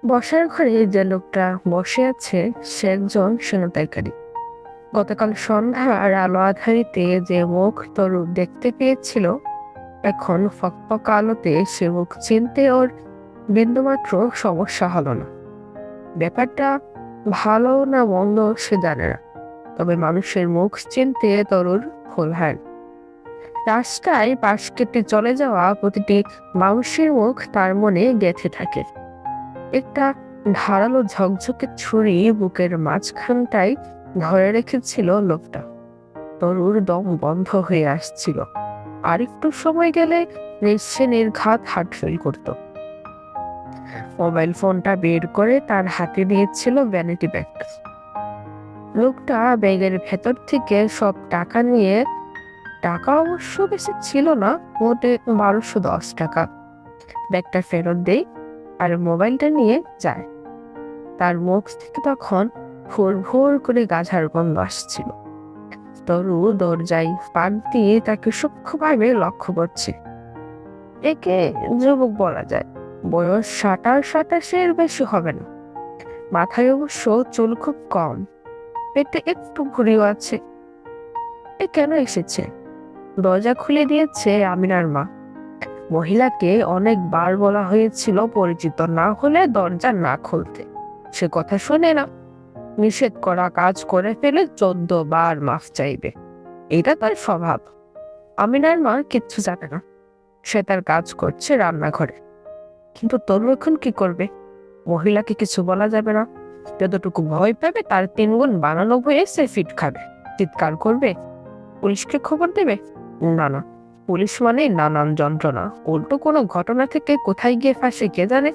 বসার ঘরে যে লোকটা বসে আছে সে একজন ছিনতাইকারী। গতকাল সন্ধ্যার আলো আঁধারিতে যে মুখ তরু দেখতে পেয়েছিল, এখন ফকফকা আলোতে সে মুখ চিনতে ওর বিন্দুমাত্র সমস্যা হলো না। ব্যাপারটা ভালো না মন্দ সে জানে না, তবে মানুষের মুখ চিনতে তরুর ভুল হয় না। রাস্তায় পাশ কেটে চলে যাওয়া প্রতিটি মানুষের মুখ তার মনে গেঁথে থাকে। একটা ধারালো ঝকঝকে ছুরি বুকের মাঝখানটায় ধরে রেখেছিল লোকটা। তরুর দম বন্ধ হয়ে আসছিল, আর একটু সময় গেলে সে নির্ঘাত হার্ট ফেল করত। মোবাইল ফোনটা বের করে তার হাতে নিয়েছিল ভ্যানিটি ব্যাগটা। লোকটা ব্যাগের ভেতর থেকে সব টাকা নিয়ে, টাকা অবশ্য বেশি ছিল না, মোটে 1210 টাকা, ব্যাগটা ফেরত দেয় আর মোবাইলটা নিয়ে যায়। তার মুখ থেকে তখন ভোর ভোর করে গাঝার গন্ধ আসছিল। তরু দরজায় পাক দিয়ে তাকে সূক্ষ্মভাবে লক্ষ্য করছে। একে যুবক বলা যায়, বয়স 27-28-এর বেশি হবে না। মাথায় অবশ্য চুল খুব কম, পেটে একটু ভুঁড়িও আছে। এ কেন এসেছে? দরজা খুলে দিয়েছে আমিনার মা। মহিলাকে অনেকবার বলা হয়েছিল পরিচিত না হলে দরজা না খুলতে, সে কথা শুনে না। নিষেধ করা কাজ করে ফেলে 14 বার মাফ চাইবে, এটা তার স্বভাব। আমিনার মা কিচ্ছু জানে না, সে তার কাজ করছে রান্নাঘরে। কিন্তু তরু এখন কি করবে? মহিলাকে কিছু বলা যাবে না, যতটুকু ভয় পাবে তার 3 গুণ বানানো ভয়ে সে ফিট খাবে, চিৎকার করবে, পুলিশকে খবর দেবে। না না, পুলিশ মানে নানান যন্ত্রণা, উল্টো কোনো ঘটনা থেকে কোথায় গিয়ে ফাঁসে কে জানে।